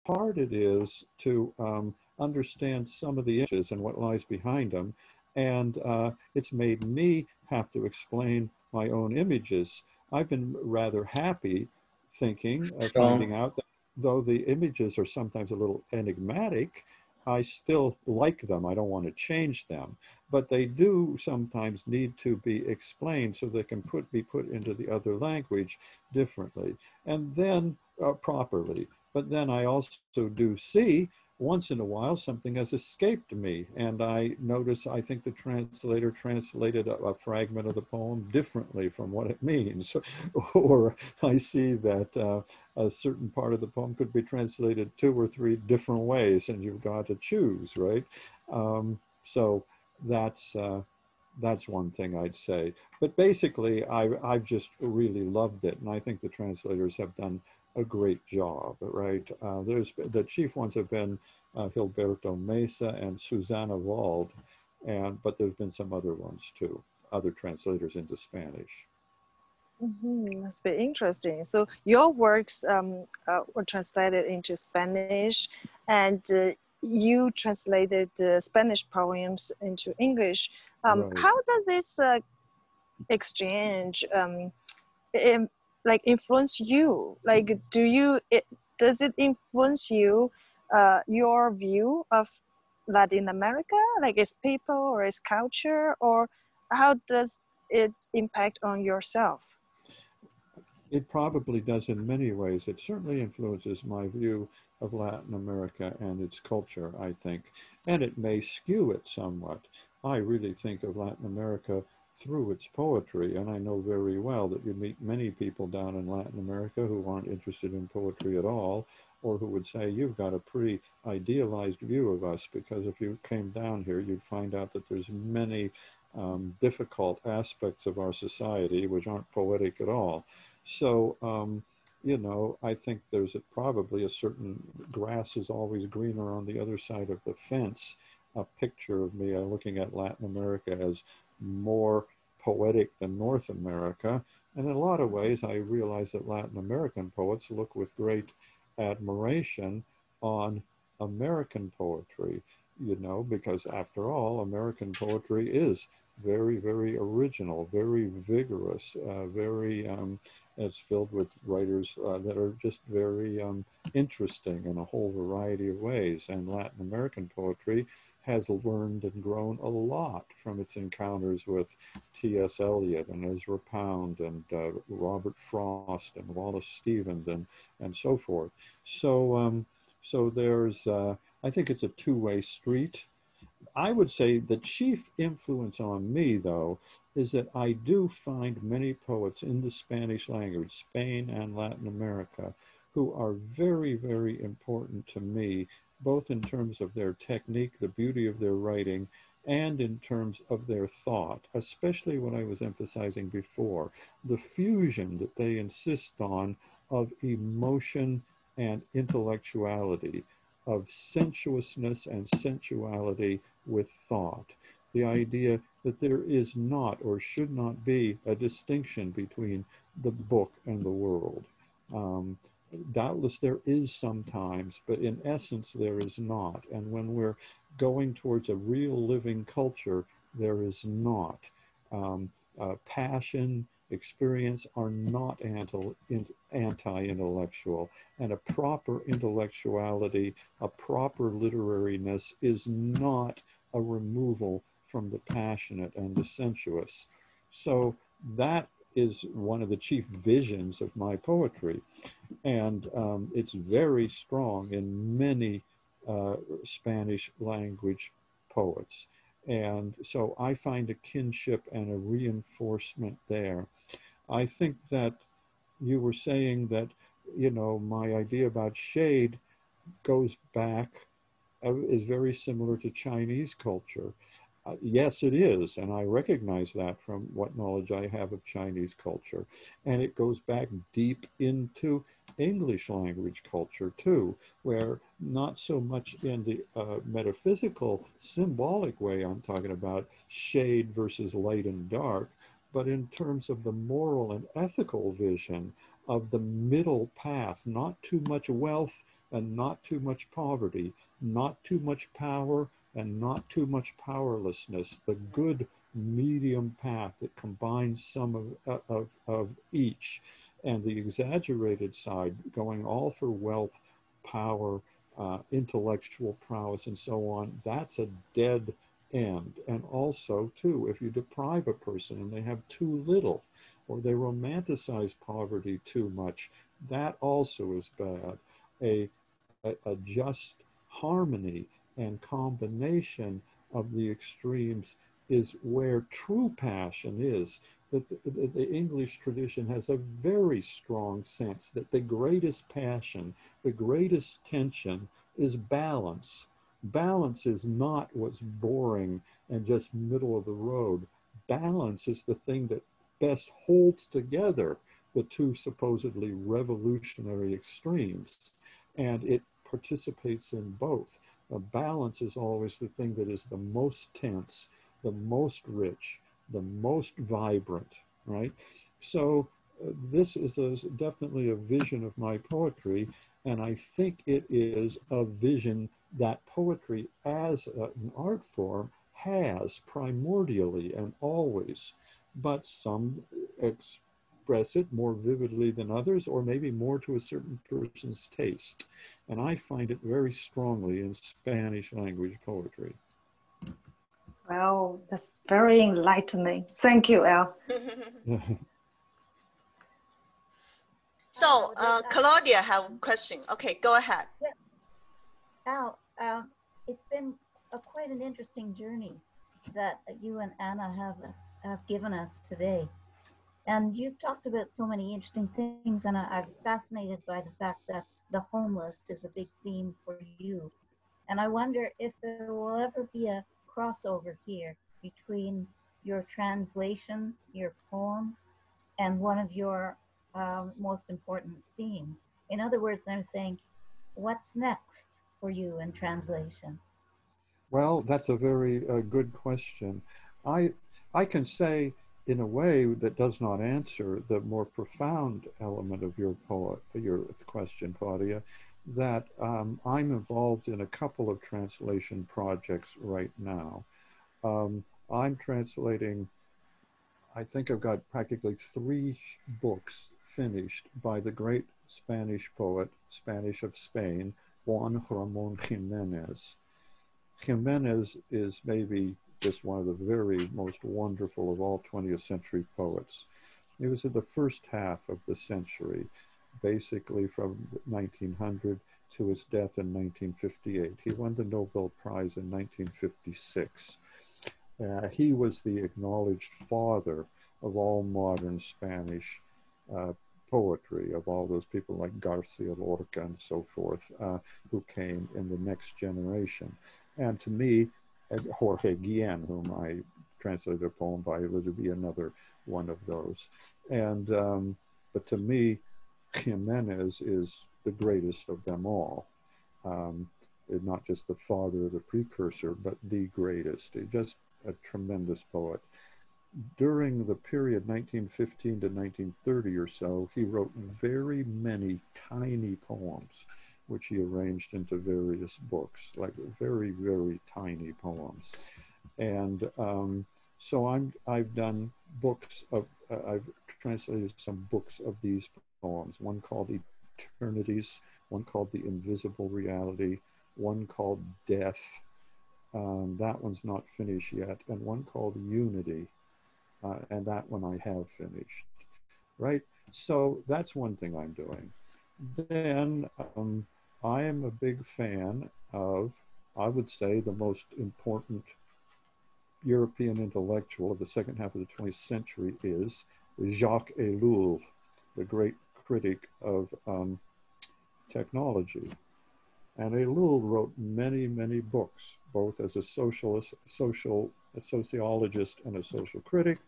hard it is to understand some of the images and what lies behind them. And it's made me have to explain my own images. I've been rather happy thinking, finding So, out that though the images are sometimes a little enigmatic, I still like them. I don't want to change them, but they do sometimes need to be explained so they can be put into the other language differently and then properly. But then I also do see once in a while something has escaped me, and I notice I think the translator translated a fragment of the poem differently from what it means, or I see that a certain part of the poem could be translated 2 or 3 different ways, and you've got to choose, right? So that's one thing I'd say. But basically, I've just really loved it, and I think the translators have done a great job, right? There's the chief ones have been Gilberto Mesa and Susana Wald, but there's been some other ones too, other translators into Spanish. That's very interesting. So your works were translated into Spanish, and you translated Spanish poems into English. Right. How does this exchange like influence you? Like, does it influence you your view of Latin America, like its people or its culture, or how does it impact on yourself? It probably does in many ways. It certainly influences my view of Latin America and its culture, I think, and it may skew it somewhat. I really think of Latin America through its poetry, and I know very well that you meet many people down in Latin America who aren't interested in poetry at all, or who would say, you've got a pretty idealized view of us, because if you came down here, you'd find out that there's many difficult aspects of our society which aren't poetic at all. So, you know, I think there's probably a certain grass is always greener on the other side of the fence, a picture of me looking at Latin America as more poetic than North America. And in a lot of ways, I realize that Latin American poets look with great admiration on American poetry, you know, because after all, American poetry is very, very original, very vigorous, it's filled with writers that are just very interesting in a whole variety of ways. And Latin American poetry has learned and grown a lot from its encounters with T.S. Eliot and Ezra Pound and Robert Frost and Wallace Stevens and so forth. So, so there's, I think it's a two-way street. I would say the chief influence on me, though, is that I do find many poets in the Spanish language, Spain and Latin America, who are very, very important to me, both in terms of their technique, the beauty of their writing, and in terms of their thought, especially what I was emphasizing before, the fusion that they insist on of emotion and intellectuality, of sensuousness and sensuality with thought. The idea that there is not or should not be a distinction between the book and the world. Doubtless there is sometimes, but in essence there is not. And when we're going towards a real living culture, there is not. Passion, experience are not anti-intellectual, and a proper intellectuality, a proper literariness is not a removal from the passionate and the sensuous. So that is one of the chief visions of my poetry, and it's very strong in many Spanish language poets. And so I find a kinship and a reinforcement there. I think that you were saying that, you know, my idea about shade goes back, is very similar to Chinese culture. Yes, it is, and I recognize that from what knowledge I have of Chinese culture. And it goes back deep into English language culture too, where not so much in the metaphysical, symbolic way I'm talking about shade versus light and dark, but in terms of the moral and ethical vision of the middle path, not too much wealth, and not too much poverty, not too much power, and not too much powerlessness, the good medium path that combines some of each, and the exaggerated side going all for wealth, power, intellectual prowess, and so on, that's a dead end. And also, too, if you deprive a person and they have too little, or they romanticize poverty too much, that also is bad. A just harmony and combination of the extremes is where true passion is. That the English tradition has a very strong sense that the greatest passion, the greatest tension is balance. Balance is not what's boring and just middle of the road. Balance is the thing that best holds together the two supposedly revolutionary extremes, and it participates in both. A balance is always the thing that is the most tense, the most rich, the most vibrant, right? So this is definitely a vision of my poetry, and I think it is a vision that poetry as an art form has primordially and always, but some express it more vividly than others, or maybe more to a certain person's taste. And I find it very strongly in Spanish language poetry. Wow, that's very enlightening. Thank you, Al. So, Claudia have a question. Okay, go ahead. Yeah. Al, it's been quite an interesting journey that you and Anna have given us today. And you've talked about so many interesting things, and I was fascinated by the fact that the homeless is a big theme for you. And I wonder if there will ever be a crossover here between your translation, your poems, and one of your most important themes. In other words, I'm saying, what's next for you in translation? Well, that's a very good question. I can say in a way that does not answer the more profound element of your question, Claudia, that I'm involved in a couple of translation projects right now. I'm translating, I think I've got practically 3 books finished by the great Spanish poet, Spanish of Spain, Juan Ramón Jiménez. Jiménez is maybe just one of the very most wonderful of all 20th century poets. He was in the first half of the century, basically from 1900 to his death in 1958. He won the Nobel Prize in 1956. He was the acknowledged father of all modern Spanish poetry, of all those people like Garcia Lorca and so forth, who came in the next generation. And to me, Jorge Guillen, whom I translated a poem by, would be another one of those. And but to me, Jimenez is the greatest of them all. Not just the father, the precursor, but the greatest. Just a tremendous poet. During the period 1915 to 1930 or so, he wrote very many tiny poems, which he arranged into various books, like very, very tiny poems. And so I've done books of, I've translated some books of these poems, one called Eternities, one called The Invisible Reality, one called Death, that one's not finished yet, and one called Unity, and that one I have finished, right? So that's one thing I'm doing. Then I am a big fan of, I would say, the most important European intellectual of the second half of the 20th century is Jacques Ellul, the great critic of technology. And Ellul wrote many, many books, both as a sociologist and a social critic,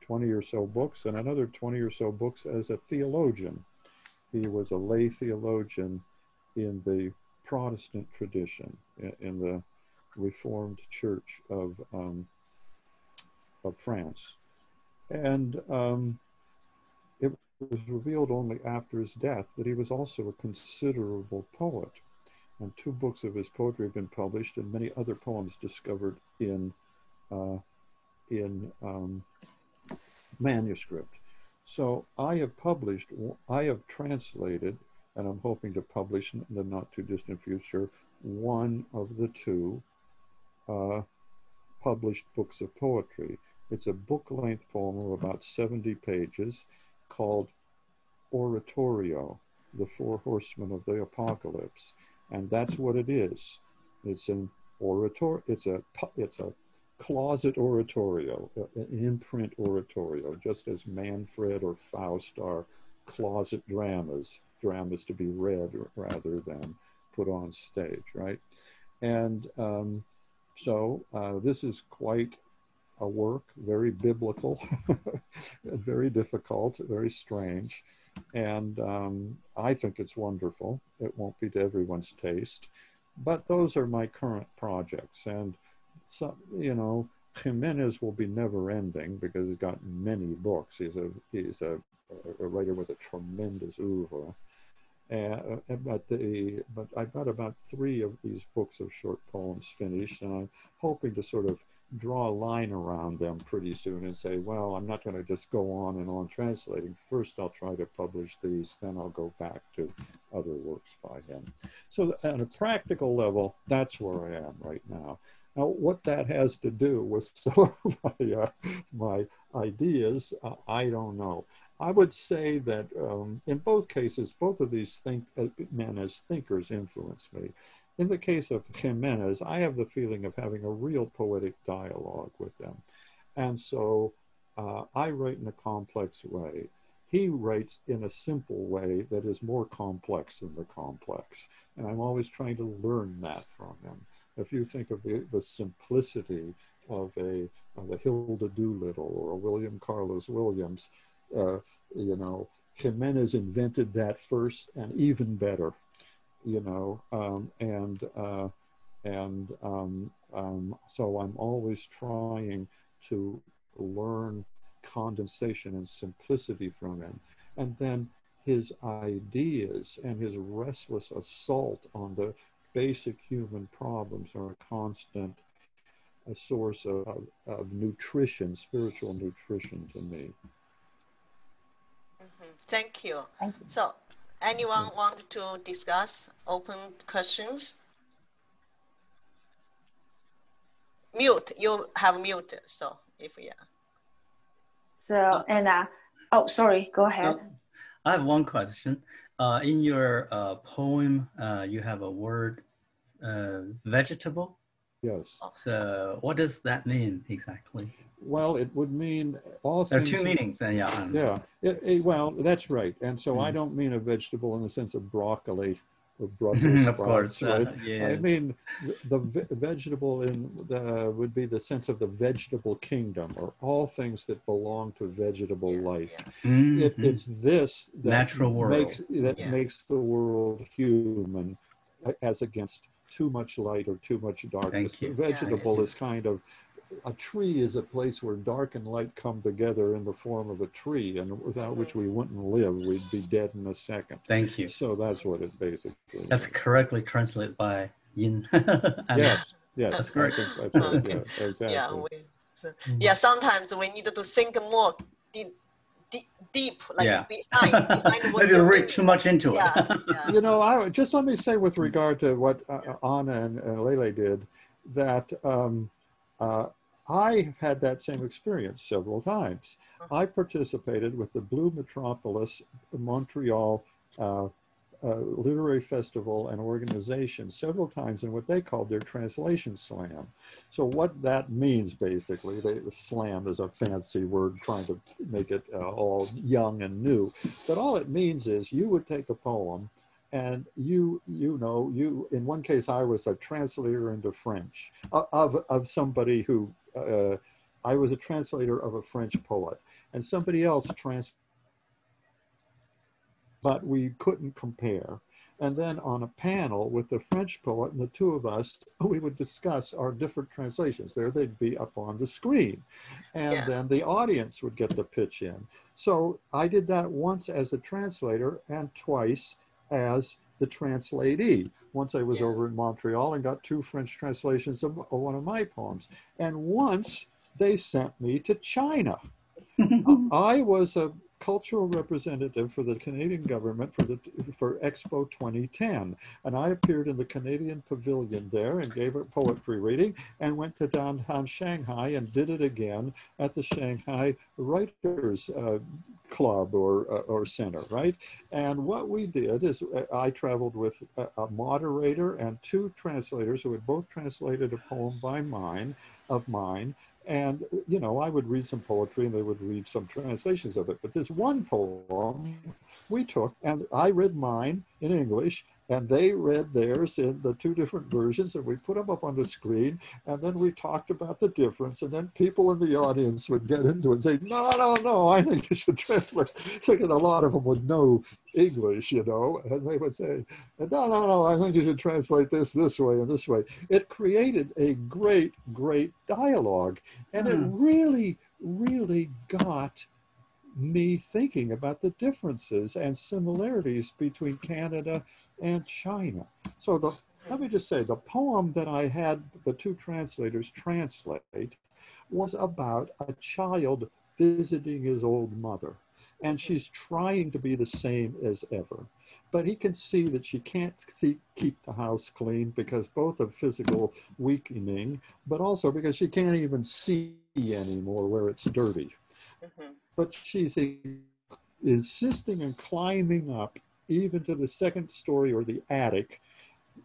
20 or so books, and another 20 or so books as a theologian. He was a lay theologian in the Protestant tradition, in the Reformed Church of France. And it was revealed only after his death that he was also a considerable poet. And 2 books of his poetry have been published, and many other poems discovered in manuscript. So I have translated, and I'm hoping to publish in the not too distant future, one of the 2 published books of poetry. It's a book-length poem of about 70 pages called Oratorio, the 4 Horsemen of the Apocalypse. And that's what it is. It's an it's a closet oratorio, an imprint oratorio, just as Manfred or Faust are closet dramas to be read rather than put on stage, right? And so this is quite a work, very biblical, very difficult, very strange. And I think it's wonderful. It won't be to everyone's taste, but those are my current projects. And so, you know, Jimenez will be never ending because he's got many books. He's a writer with a tremendous oeuvre. But I've got about 3 of these books of short poems finished, and I'm hoping to sort of draw a line around them pretty soon and say, well, I'm not going to just go on and on translating. First, I'll try to publish these, then I'll go back to other works by him. So on a practical level, that's where I am right now. Now, what that has to do with some of my ideas, I don't know. I would say that in both cases, both of these men as thinkers influenced me. In the case of Jimenez, I have the feeling of having a real poetic dialogue with them. And so I write in a complex way. He writes in a simple way that is more complex than the complex. And I'm always trying to learn that from him. If you think of the simplicity of a Hilda Doolittle or a William Carlos Williams, you know, Jimenez invented that first and even better, you know, so I'm always trying to learn condensation and simplicity from him. And then his ideas and his restless assault on the basic human problems are a constant source of nutrition, spiritual nutrition to me. Thank you. Thank you. So anyone want to discuss open questions? Mute, you have muted, so if yeah. So, Anna, oh, sorry, go ahead. I have one question. In your poem, you have a word, vegetable. Yes. So what does that mean exactly? Well, it would mean all There are things. 2 meanings, and yeah. Yeah, well, that's right. And so I don't mean a vegetable in the sense of broccoli or Brussels sprouts, of course, right? yeah. I mean, the vegetable would be the sense of the vegetable kingdom, or all things that belong to vegetable life. It's this that natural world makes the world human, as against too much light or too much darkness. The vegetable is kind of, a tree is a place where dark and light come together in the form of a tree, and without which we wouldn't live. We'd be dead in a second. Thank you. So that's what it basically That's correctly translated by Yin. Yes, That's great. That's right. Yeah, exactly. Yeah, sometimes we need to think more deep, like behind what Maybe read too much into it. You know, just let me say with regard to what Anna and Lele did, that I have had that same experience several times. I participated with the Blue Metropolis Montreal Literary Festival and organization several times in what they called their translation slam. So what that means, basically, the slam is a fancy word trying to make it all young and new. But all it means is you would take a poem, and you in one case I was a translator into French of somebody who I was a translator of a French poet, and somebody else but we couldn't compare. And then on a panel with the French poet and the two of us, we would discuss our different translations. There they'd be up on the screen. And then the audience would get to pitch in. So I did that once as a translator and twice as the translatee. Once I was over in Montreal and got 2 French translations of one of my poems. And once they sent me to China. I was a cultural representative for the Canadian government for Expo 2010. And I appeared in the Canadian Pavilion there and gave a poetry reading and went to downtown Shanghai and did it again at the Shanghai Writers Club or Center, right? And what we did is I traveled with a moderator and 2 translators who had both translated a poem of mine. And, you know, I would read some poetry and they would read some translations of it. But there's one poem we took, and I read mine in English, and they read theirs in the 2 different versions, and we put them up on the screen, and then we talked about the difference, and then people in the audience would get into it and say, no, I think you should translate. Because a lot of them would know English, you know, and they would say, no, I think you should translate this way and this way. It created a great dialogue, and it really got me thinking about the differences and similarities between Canada and China. So let me just say, the poem that I had the 2 translators translate was about a child visiting his old mother. And she's trying to be the same as ever. But he can see that she can't keep the house clean because both of physical weakening, but also because she can't even see anymore where it's dirty. But she's insisting on climbing up even to the 2nd story or the attic,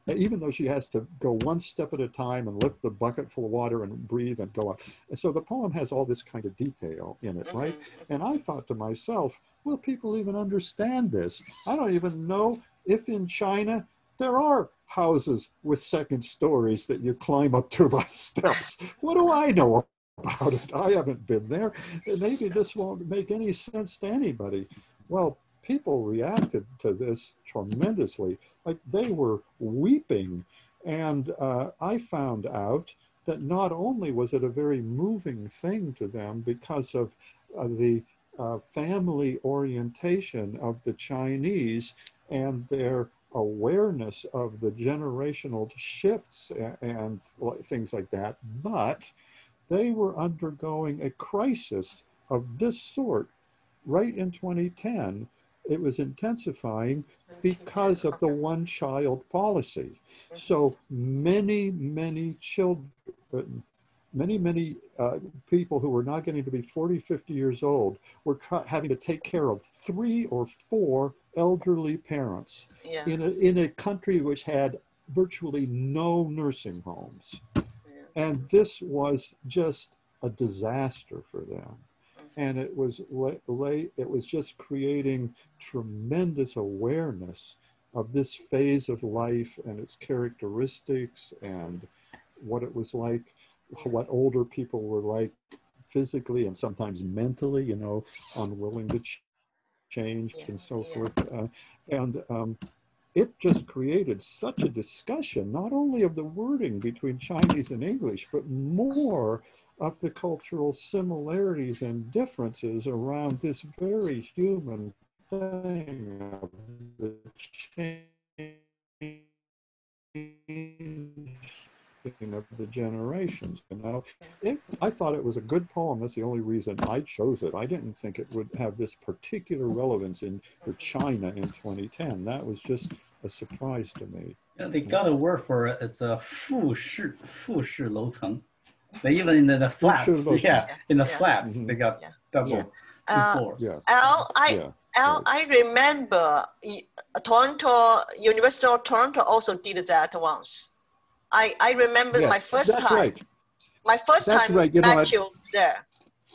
even though she has to go 1 step at a time and lift the bucket full of water and breathe and go up. And so the poem has all this kind of detail in it, right? And I thought to myself, will people even understand this? I don't even know if in China there are houses with 2nd stories that you climb up to by steps. What do I know about it? I haven't been there. Maybe this won't make any sense to anybody. Well, people reacted to this tremendously. Like they were weeping. And I found out that not only was it a very moving thing to them because of the family orientation of the Chinese and their awareness of the generational shifts and things like that, but they were undergoing a crisis of this sort right in 2010. It was intensifying because of the one-child policy. So many children, many people who were not getting to be 40, 50 years old were having to take care of 3 or 4 elderly parents in a country which had virtually no nursing homes. And this was just a disaster for them. And it was just creating tremendous awareness of this phase of life and its characteristics and what it was like, what older people were like physically and sometimes mentally, you know, unwilling to change and so forth. It just created such a discussion, not only of the wording between Chinese and English, but more of the cultural similarities and differences around this very human thing of the changing of the generations. You know, I thought it was a good poem. That's the only reason I chose it. I didn't think it would have this particular relevance for China in 2010. That was just a surprise to me. Yeah, they got a word for it. It's a 复式楼层. They even in the flats, in the flats, they got double 2 floors. I remember Toronto, University of Toronto also did that once. I remember my first time. Right. My first time right. You met you there.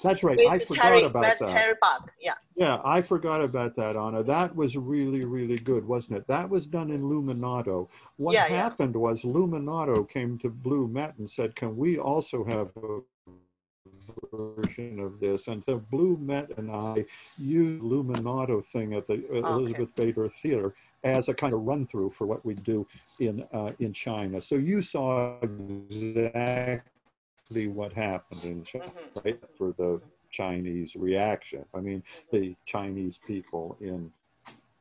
That's right. I forgot about that. Terry Buck. Yeah, I forgot about that, Anna. That was really good, wasn't it? That was done in Luminato. What happened was Luminato came to Blue Met and said, can we also have a version of this? And so Blue Met and I used Luminato thing at the Elizabeth Bader Theater as a kind of run through for what we do in China. So you saw exactly what happened in China, right, for the Chinese reaction. I mean, the Chinese people in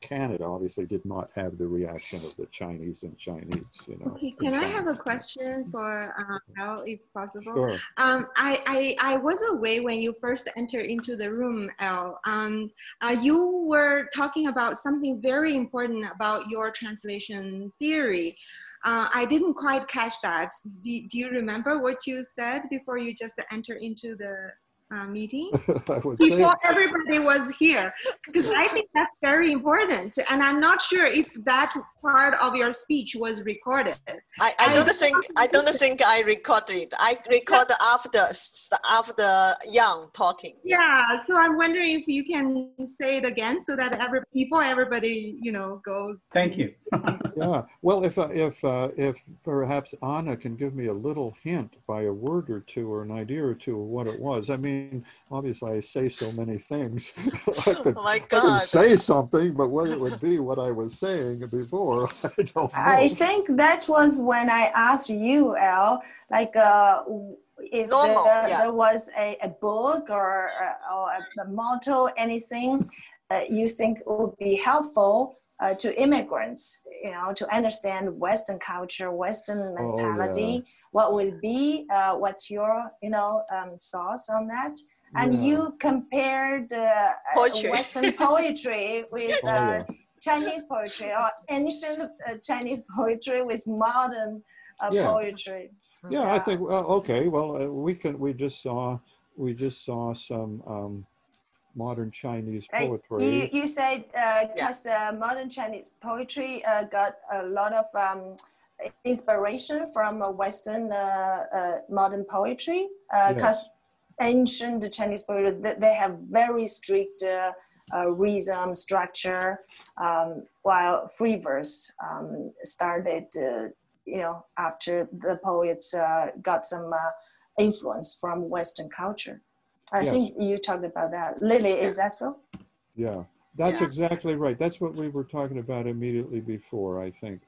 Canada obviously did not have the reaction of the Chinese and Chinese, you know. Okay, can I have a question for Al, if possible? Sure. I was away when you first entered into the room, Al. You were talking about something very important about your translation theory. I didn't quite catch that. Do you remember what you said before you just entered into the meeting? Before everybody was here, because I think that's very important, and I'm not sure if that part of your speech was recorded. I don't think I recorded it. I recorded after Yang talking. Yeah, so I'm wondering if you can say it again so that before everybody, you know, goes. Thank you. Yeah, well, if perhaps Anna can give me a little hint by a word or two or an idea or two of what it was. I mean, obviously I say so many things. I could say something, but what it would be, what I was saying before, I don't know. I think that was when I asked you, Al, like if there was a book or a motto, anything you think would be helpful to immigrants, you know, to understand Western culture, Western mentality. What would be, what's your, you know, thoughts on that? And you compared Western poetry with Chinese poetry, or ancient Chinese poetry with modern poetry. Yeah, I think, okay, well, we just saw some modern Chinese poetry. You said because modern Chinese poetry got a lot of inspiration from Western modern poetry, because ancient Chinese poetry, they have very strict rhythm structure, while free verse started, you know, after the poets got some influence from Western culture. I think you talked about that. Lily, is that so? Yeah, that's exactly right. That's what we were talking about immediately before, I think.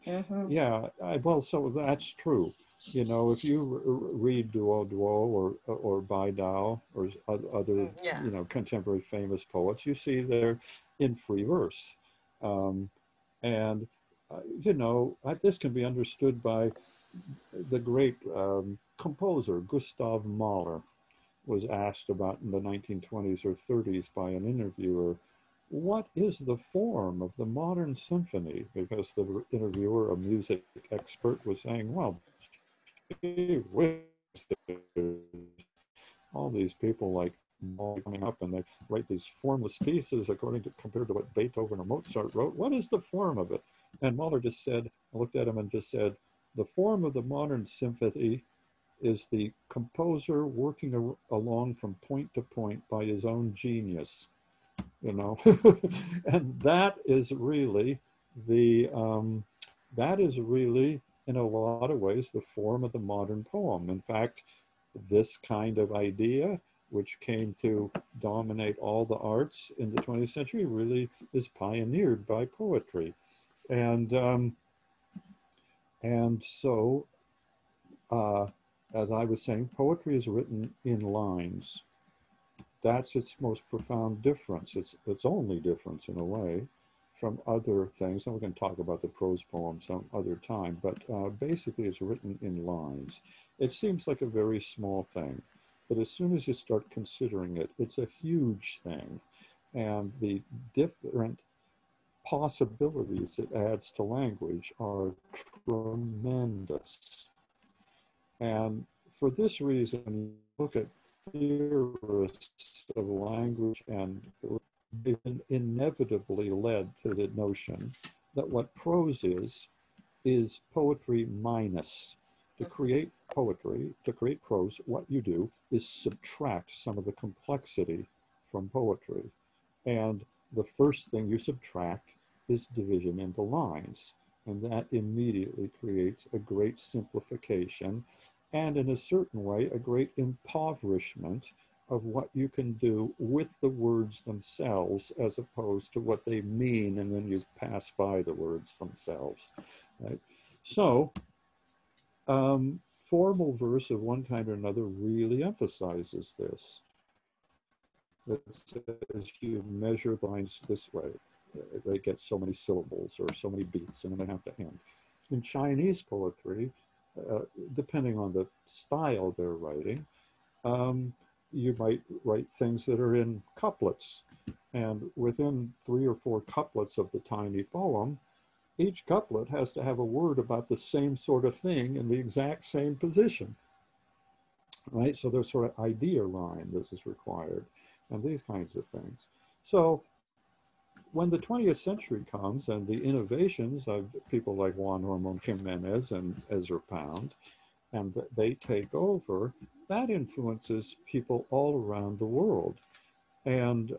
Yeah, well, so that's true. You know, if you read Duo Duo or Bai Dao or other, you know, contemporary famous poets, you see they're in free verse. And, you know, this can be understood by the great composer, Gustav Mahler. Was asked about in the 1920s or 30s by an interviewer, what is the form of the modern symphony? Because the interviewer, a music expert, was saying, well, gee whiz, all these people like coming up and they write these formless pieces compared to what Beethoven or Mozart wrote. What is the form of it? And Mahler just said, I looked at him and just said, the form of the modern symphony is the composer working along from point to point by his own genius, you know. And that is really in a lot of ways the form of the modern poem. In fact, this kind of idea, which came to dominate all the arts in the 20th century, really is pioneered by poetry. And so as I was saying, poetry is written in lines. That's its most profound difference. It's only difference in a way from other things. And we can talk about the prose poem some other time, but basically it's written in lines. It seems like a very small thing, but as soon as you start considering it, it's a huge thing. And the different possibilities it adds to language are tremendous. And for this reason, look at theorists of language, and they've been inevitably led to the notion that what prose is poetry minus. To create poetry, to create prose, what you do is subtract some of the complexity from poetry. And the first thing you subtract is division into lines. And that immediately creates a great simplification and in a certain way, a great impoverishment of what you can do with the words themselves as opposed to what they mean, and then you pass by the words themselves, right? So formal verse of one kind or another really emphasizes this. It says you measure the lines this way. They get so many syllables or so many beats, and then they have to end. In Chinese poetry, depending on the style they're writing, you might write things that are in couplets. And within 3 or 4 couplets of the tiny poem, each couplet has to have a word about the same sort of thing in the exact same position, right? So there's sort of idea rhyme that is required and these kinds of things. So when the 20th century comes and the innovations of people like Juan Ramon Jimenez and Ezra Pound, and they take over, that influences people all around the world. And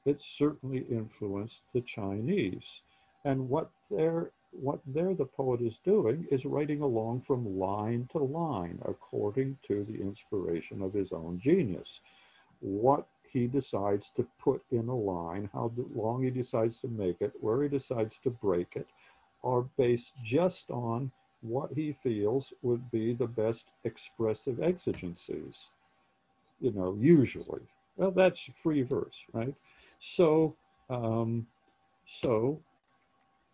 it certainly influenced the Chinese. And what the poet is doing is writing along from line to line according to the inspiration of his own genius. What he decides to put in a line, how long he decides to make it, where he decides to break it, are based just on what he feels would be the best expressive exigencies, you know, usually. Well, that's free verse, right? So, so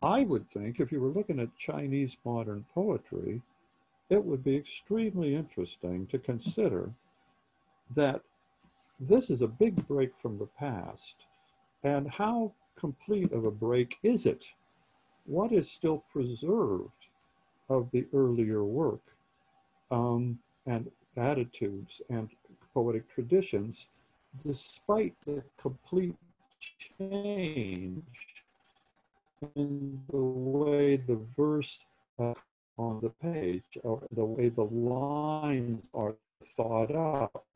I would think if you were looking at Chinese modern poetry, it would be extremely interesting to consider that this is a big break from the past. And how complete of a break is it? What is still preserved of the earlier work and attitudes and poetic traditions, despite the complete change in the way the verse on the page, or the way the lines are thought up.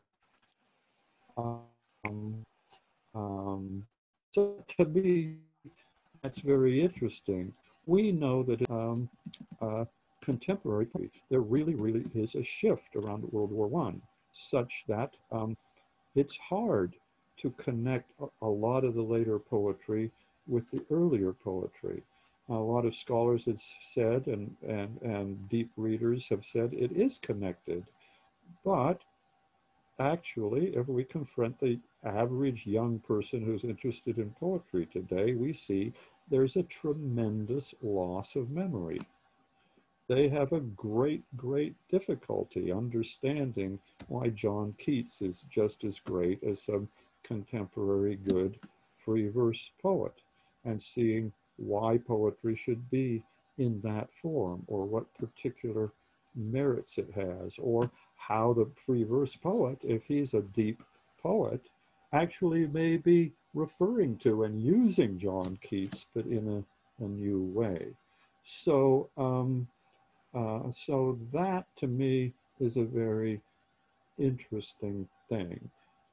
So to me, that's very interesting. We know that contemporary, there really is a shift around World War I, such that it's hard to connect a lot of the later poetry with the earlier poetry. A lot of scholars have said, and deep readers have said, it is connected. But actually, if we confront the average young person who's interested in poetry today, we see there's a tremendous loss of memory. They have a great difficulty understanding why John Keats is just as great as some contemporary good free verse poet, and seeing why poetry should be in that form, or what particular merits it has, or how the free verse poet, if he's a deep poet, actually may be referring to and using John Keats, but in a new way. So, so that to me is a very interesting thing.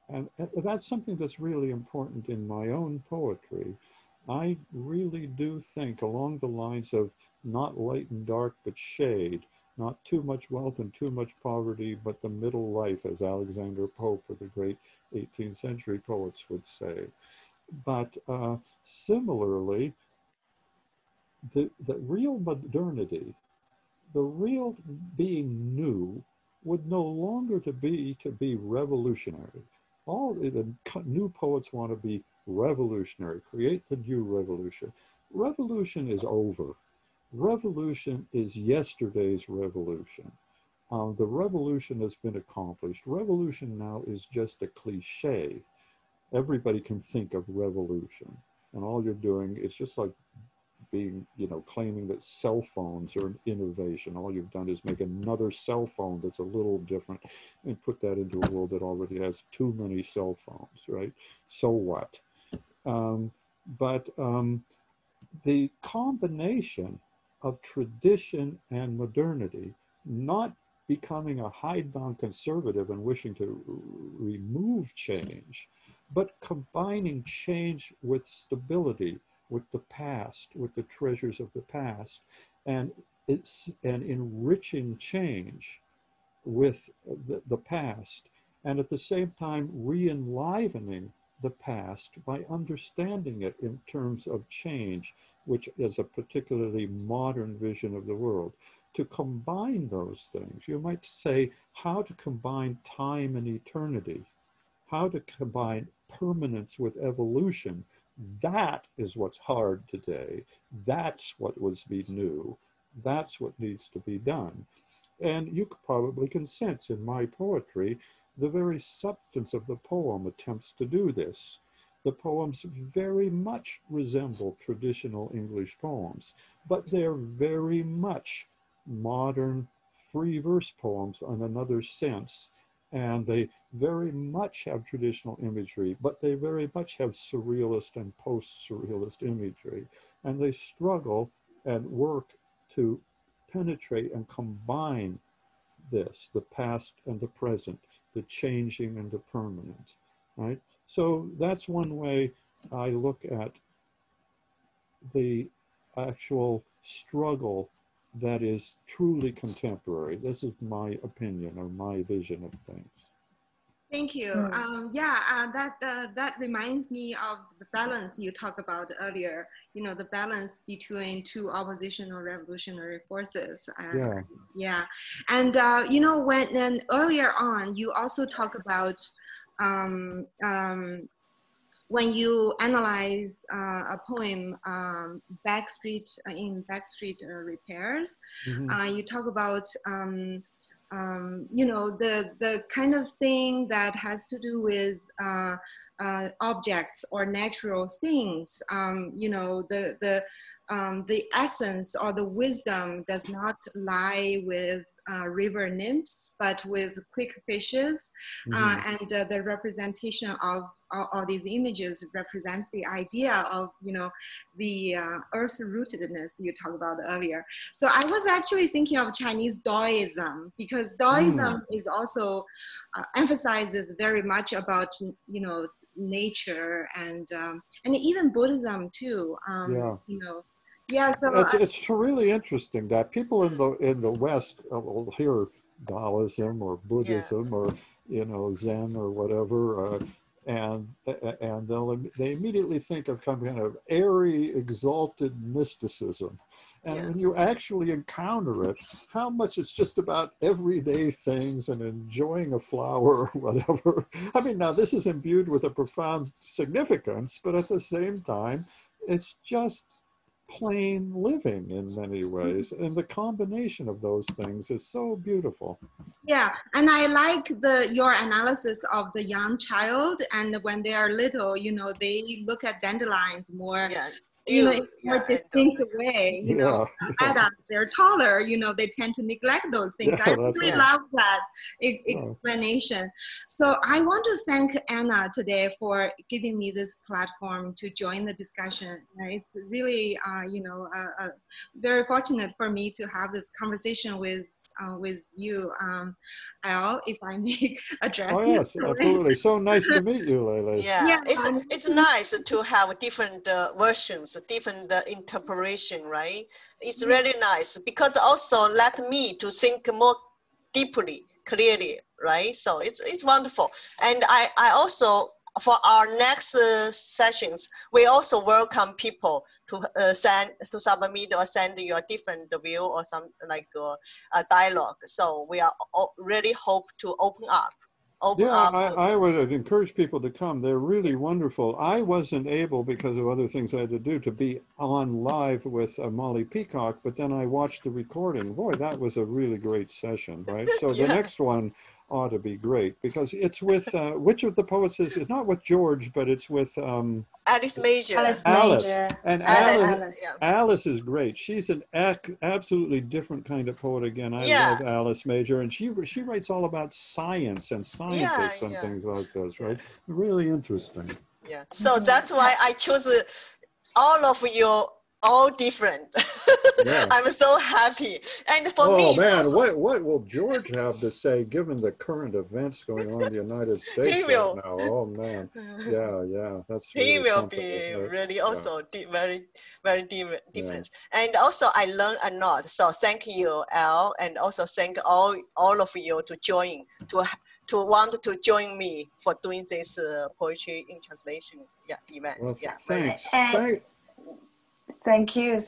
And that's something that's really important in my own poetry. I really do think along the lines of not light and dark, but shade, not too much wealth and too much poverty, but the middle life, as Alexander Pope or the great 18th century poets would say. But similarly, the real modernity, the real being new, would no longer be revolutionary. All the new poets want to be revolutionary, create the new revolution. Revolution is over. Revolution is yesterday's revolution. The revolution has been accomplished. Revolution now is just a cliche. Everybody can think of revolution, and all you're doing is just like being, claiming that cell phones are an innovation. All you've done is make another cell phone that's a little different and put that into a world that already has too many cell phones, right? So what? But the combination of tradition and modernity, not becoming a hidebound conservative and wishing to remove change, but combining change with stability, with the past, with the treasures of the past, and enriching change with the past, and at the same time re-enlivening the past by understanding it in terms of change, which is a particularly modern vision of the world. To combine those things, you might say how to combine time and eternity, how to combine permanence with evolution. That is what's hard today. That's what was be new. That's what needs to be done. And you probably can sense in my poetry, the very substance of the poem attempts to do this. The poems very much resemble traditional English poems, but they're very much modern free verse poems in another sense. And they very much have traditional imagery, but they very much have surrealist and post-surrealist imagery. And they struggle and work to penetrate and combine this, the past and the present, the changing and the permanent, right? So that's one way I look at the actual struggle that is truly contemporary. This is my opinion or my vision of things. Thank you. That reminds me of the balance you talked about earlier. You know, the balance between two oppositional revolutionary forces. And you know, when earlier on, you also talk about when you analyze a poem, Backstreet Repairs, you talk about you know, the kind of thing that has to do with objects or natural things. You know, the essence or the wisdom does not lie with river nymphs, but with quick fishes. And the representation of all these images represents the idea of, you know, the earth-rootedness you talked about earlier. So I was actually thinking of Chinese Daoism, because Daoism is also emphasizes very much about, you know, nature and even Buddhism too. You know. Yeah, so it's really interesting that people in the West will hear Taoism or Buddhism or, you know, Zen or whatever, and they immediately think of kind of airy, exalted mysticism. And when you actually encounter it, how much it's just about everyday things and enjoying a flower or whatever. I mean, now this is imbued with a profound significance, but at the same time, it's just plain living in many ways, and the combination of those things is so beautiful. Yeah, and I like your analysis of the young child, and when they are little, you know, they look at dandelions more. You know, in a more distinct way, you know, adults, they're taller, you know, they tend to neglect those things. I really love that explanation. So I want to thank Anna today for giving me this platform to join the discussion. It's really, you know, very fortunate for me to have this conversation with you, Al, if I may address you. Oh yes, absolutely. So nice to meet you, Lele. Yeah, it's nice to have different versions, different interpretation, right? It's really nice because also let me to think more deeply, clearly, right? So it's wonderful. And I also, for our next sessions, we also welcome people to submit or send your different view or some like a dialogue. So we are really hope to open up. I would encourage people to come. They're really wonderful. I wasn't able, because of other things I had to do, to be on live with Molly Peacock, but then I watched the recording. Boy, that was a really great session, right? So the next one ought to be great, because it's with, which of the poets is, it's not with George, but it's with Alice Major. Alice. And Alice is great. She's an absolutely different kind of poet again. I love Alice Major, and she writes all about science and scientists and things like this, right? Really interesting. Yeah. So that's why I chose all of you, all different. Yeah. I'm so happy. And for me, oh man, also, what will George have to say given the current events going on in the United States right now? Oh man, yeah, that's really he will something, be really yeah. also very different. Yeah. And also I learned a lot. So thank you, Al, and also thank all of you to join to want to join me for doing this poetry in translation event. Well, yeah. Thanks. Thank you,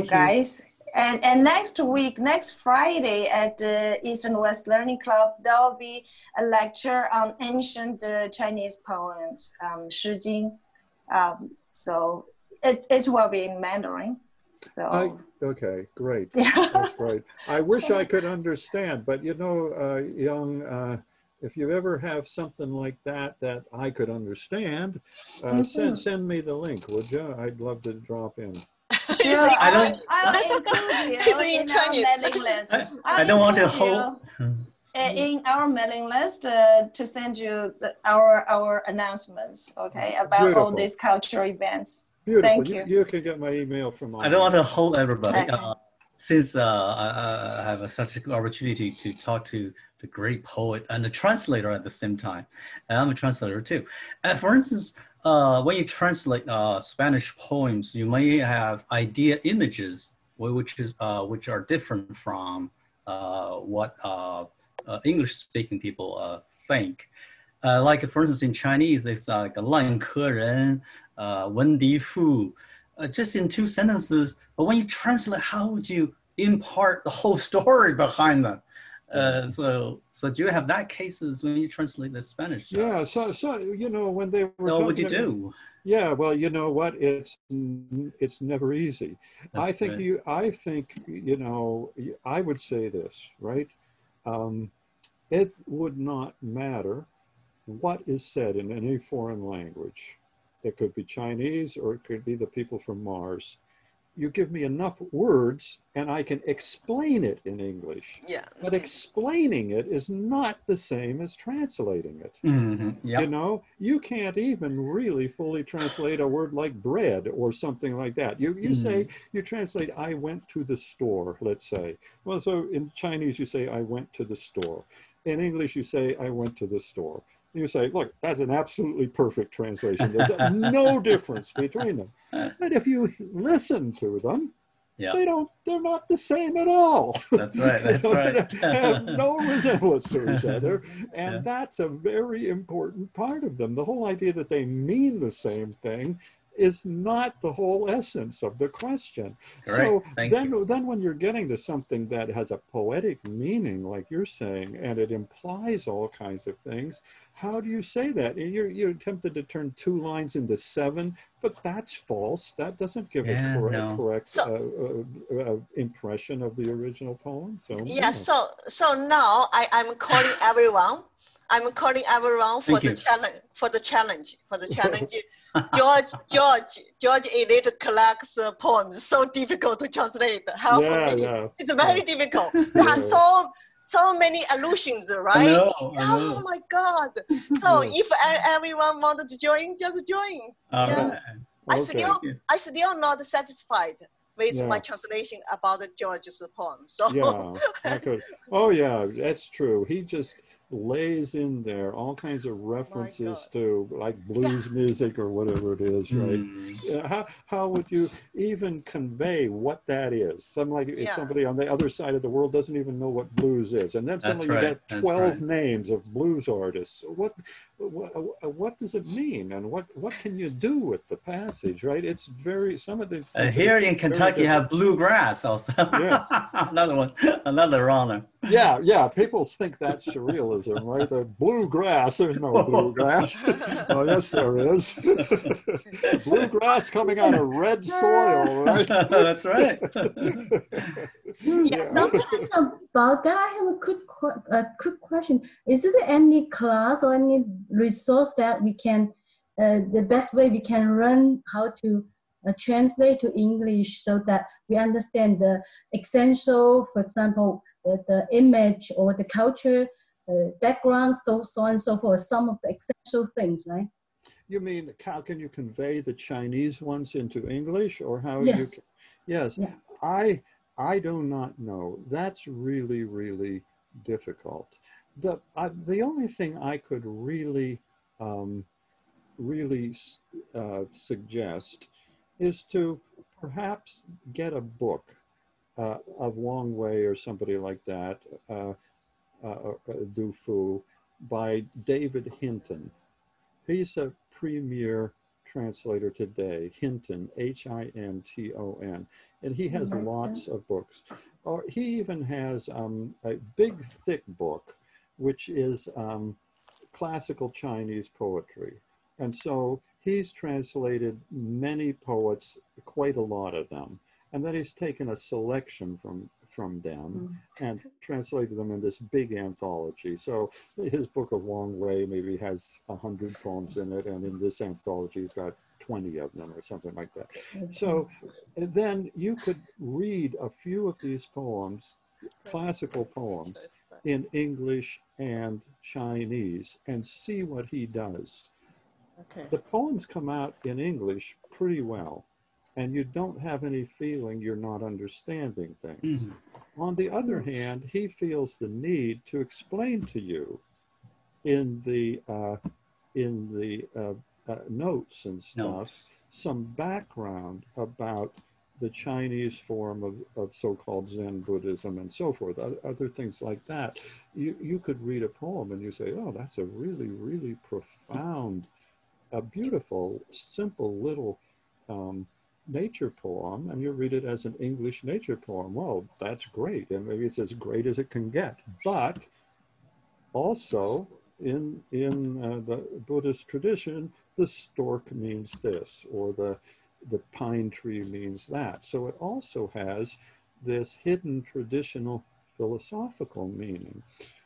guys. And next week, next Friday at the East and West Learning Club, there will be a lecture on ancient Chinese poems, 诗经. So it will be in Mandarin. So okay, great. That's great. I wish I could understand, but you know, Young, if you ever have something like that I could understand, send me the link, would you? I'd love to drop in. Sure, I'll include you in our mailing list. I don't want to hold in our mailing list to send you our announcements, okay, about Beautiful. all these cultural events. Beautiful. Thank you. You can get my email from. I don't want to hold everybody. Since I have such an opportunity to talk to the great poet and the translator at the same time, and I'm a translator too. And for instance, when you translate Spanish poems, you may have idea images which are different from what English-speaking people think. Like for instance, in Chinese, it's like 烂柯人, 文迪赋, just in 2 sentences. But when you translate, how would you impart the whole story behind them? So do you have that cases when you translate the Spanish? Yeah, so you know, when they were what would you do? Yeah, well, you know what, it's never easy. I think you know, I would say this, right? It would not matter what is said in any foreign language. It could be Chinese or it could be the people from Mars. You give me enough words and I can explain it in English. Yeah. But explaining it is not the same as translating it. Yep. You know, you can't even really fully translate a word like bread or something like that. You say, you translate, I went to the store, let's say. Well, so in Chinese, you say, I went to the store. In English, you say, I went to the store. You say, look, that's an absolutely perfect translation. There's no difference between them. But if you listen to them, they're not the same at all. That's right, that's right. Have no resemblance to each other. And that's a very important part of them. The whole idea that they mean the same thing is not the whole essence of the question. Correct. So then when you're getting to something that has a poetic meaning, like you're saying, and it implies all kinds of things, how do you say that? You're attempted to turn 2 lines into 7, but that's false. That doesn't give a correct impression of the original poem. So now I'm calling everyone. I'm calling everyone for the challenge. For the challenge. George Elliott Clarke's poems so difficult to translate. Help me. It's very difficult. There are so many allusions, right? I know. Oh my God! So if everyone wanted to join, just join. Right. I still not satisfied with my translation about George's poem. So oh yeah, that's true. He just lays in there all kinds of references to like blues music or whatever it is, right? How would you even convey what that is? Somebody on the other side of the world doesn't even know what blues is, and then suddenly you get 12 names of blues artists. What does it mean, and what can you do with the passage, right? It's very, some of the here in Kentucky you have bluegrass also. Another runner. Yeah, people think that's surrealism, right? The bluegrass, there's no bluegrass. Oh, yes, there is. Bluegrass coming out of red soil, right? That's right. Something about that, I have a quick question. Is there any class or any resource that we can, the best way we can learn how to translate to English so that we understand the essential, for example, the image or the culture, background, so on and so forth, some of the essential things, right? You mean, how can you convey the Chinese ones into English, or how Yes. Yes. Yeah. I do not know. That's really, really difficult. The only thing I could really suggest is to perhaps get a book of Wang Wei or somebody like that, Du Fu, by David Hinton. He's a premier translator today, Hinton, Hinton, and he has lots of books. Or he even has a big, thick book, which is classical Chinese poetry. And so he's translated many poets, quite a lot of them. And then he's taken a selection from them and translated them in this big anthology. So his book of Wang Wei maybe has 100 poems in it, and in this anthology he's got 20 of them or something like that. So then you could read a few of these poems, classical poems, in English and Chinese, and see what he does. Okay. The poems come out in English pretty well, and you don't have any feeling you're not understanding things. On the other hand, he feels the need to explain to you in the notes and stuff some background about the Chinese form of so-called Zen Buddhism and so forth, other things like that. You could read a poem and you say, oh, that's a really, really profound, a beautiful, simple little nature poem, and you read it as an English nature poem. Well, that's great, and maybe it's as great as it can get. But also in the Buddhist tradition, the stork means this, or the pine tree means that. So it also has this hidden traditional philosophical meaning,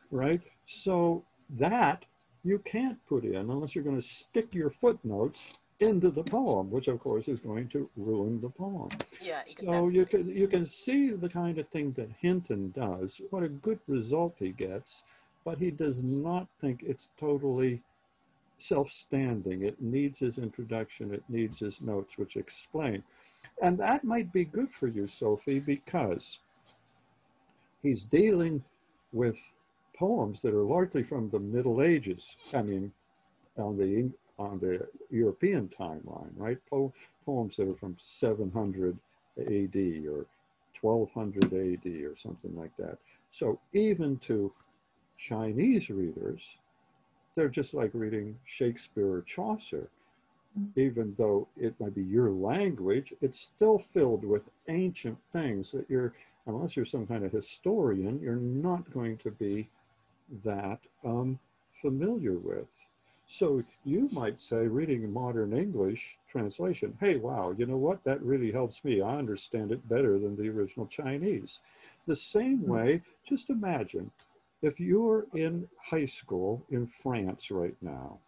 right? So that you can't put in unless you're going to stick your footnotes into the poem, which of course is going to ruin the poem. Yeah, exactly. So you can see the kind of thing that Hinton does, what a good result he gets, but he does not think it's totally self-standing. It needs his introduction, it needs his notes, which explain. And that might be good for you, Sophie, because he's dealing with poems that are largely from the Middle Ages. I mean, on the European timeline, right? Poems that are from 700 AD or 1200 AD or something like that. So even to Chinese readers, they're just like reading Shakespeare or Chaucer. Even though it might be your language, it's still filled with ancient things that unless you're some kind of historian, you're not going to be that familiar with. So you might say, reading modern English translation, hey, wow, you know what? That really helps me. I understand it better than the original Chinese. The same way, just imagine if you're in high school in France right now,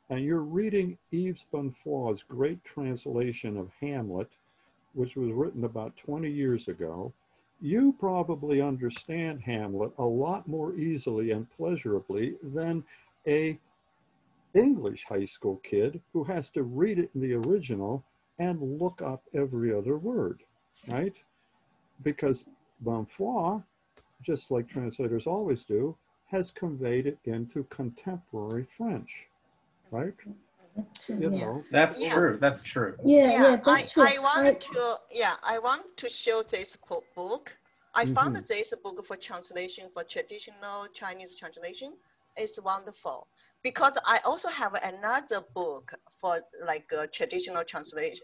and you're reading Yves Bonnefoy's great translation of Hamlet, which was written about 20 years ago, you probably understand Hamlet a lot more easily and pleasurably than a English high school kid who has to read it in the original and look up every other word, right? Because Bonnefoy, just like translators always do, has conveyed it into contemporary French, right? That's true. You know, That's true. That's true. Yeah, that's true. I want to show this book. I found this book for translation for traditional Chinese translation. It's wonderful because I also have another book for like traditional translation,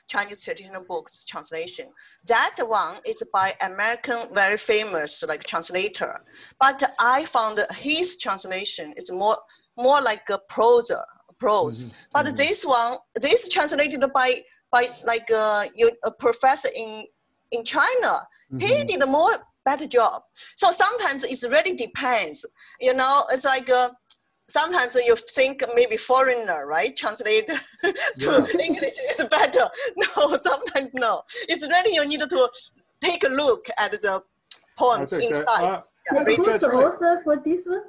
Chinese traditional books translation. That one is by American very famous like translator, but I found his translation is more like a prose. But this one, this translated by like a professor in China. He did a more better job. So sometimes it really depends. You know, it's like sometimes you think maybe foreigner, right? Translate to English is better. No, sometimes no. It's really you need to take a look at the poems inside. Who's the author for this one?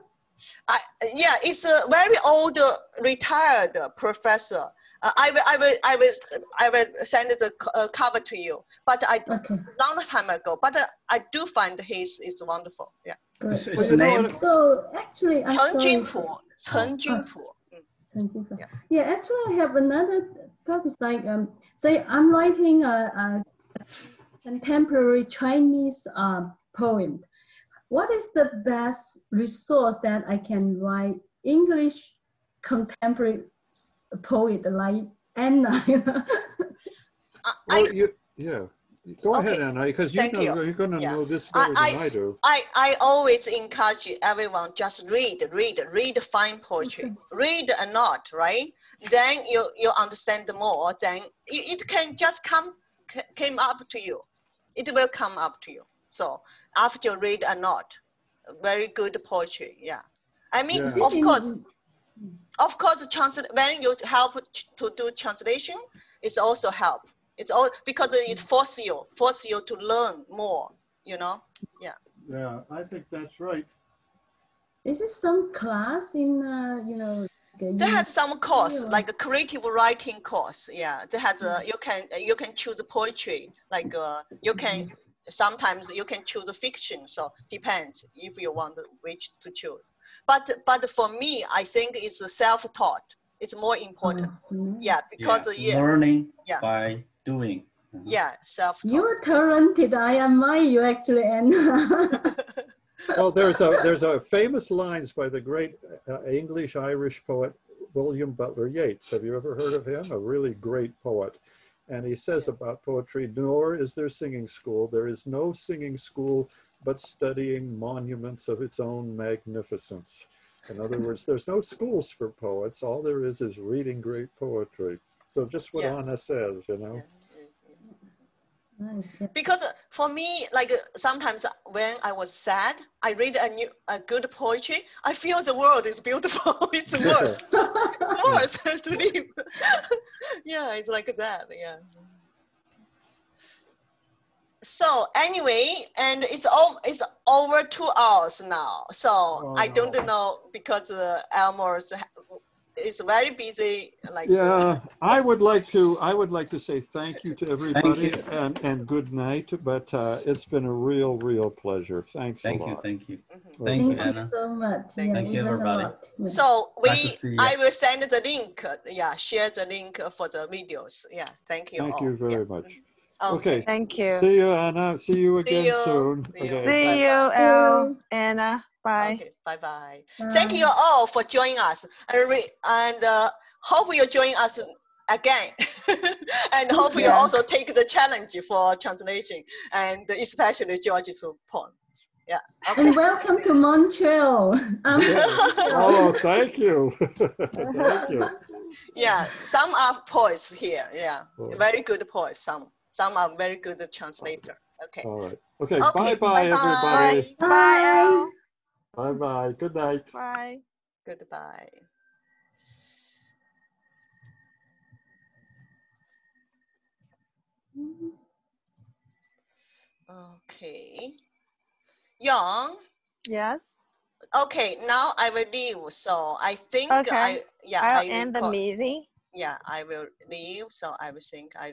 Yeah, it's a very old retired professor. I will send the cover to you. But long time ago. But I do find his is wonderful. Yeah. His name. So actually, I'm Chen sorry. Junfu. Chen Junfu. Yeah, actually, I have another topic. Like, say, I'm writing a contemporary Chinese poem. What is the best resource that I can write English contemporary poet like Anna? Yeah. Go ahead, Anna, because you're going to know this better than I do. I always encourage everyone just read fine poetry. Read a lot, right? Then you understand more. Then it can just came up to you. It will come up to you. So after you read a lot, very good poetry. Yeah. I mean, of course, when you help to do translation, it's also help. It's all because it forces you to learn more, you know? Yeah. Yeah, I think that's right. Is it some class in, you know? They had some course, like a creative writing course. Yeah, they had you can choose poetry. Like sometimes you can choose a fiction. So depends if you want which to choose. But for me, I think it's self-taught. It's more important. Yeah, because learning by doing. Yeah, self-taught. You're talented. I admire you actually, Anna. Well, there's a famous lines by the great English-Irish poet William Butler Yeats. Have you ever heard of him? A really great poet. And he says about poetry, nor is there singing school. There is no singing school but studying monuments of its own magnificence. In other words, there's no schools for poets. All there is reading great poetry. So just what Anna says, you know. Because for me, like sometimes when I was sad, I read a good poetry. I feel the world is beautiful. It's worse. It's worse to live. Yeah, it's like that. Yeah. So anyway, and it's over 2 hours now. So I don't know because Elmer's is very busy. Like I would like to say thank you to everybody and good night. But it's been a real pleasure. Thanks a lot. Thank you. Thank you Anna. So much. Thank you, everybody. So I will send the link. Yeah, share the link for the videos. Yeah, thank you. Thank you very much. Okay. Thank you. See you, Anna. See you again soon. See you, Elle, Anna. Bye. Okay, bye-bye. Thank you all for joining us. And hope you join us again. And hope you also take the challenge for translation, and especially George's poems. Yeah. Okay. And welcome to Montreal. Oh, thank you. Thank you. Yeah, some are poets here. Yeah, very good poets. Some are very good translator. Okay. All right. Okay. Bye-bye, everybody. Bye, Elle. Bye-bye. Good night. Bye. Goodbye. Okay. Yang. Yes. Okay, now I will leave. So I think I'll I end the meeting. Yeah, I will leave. So I will think I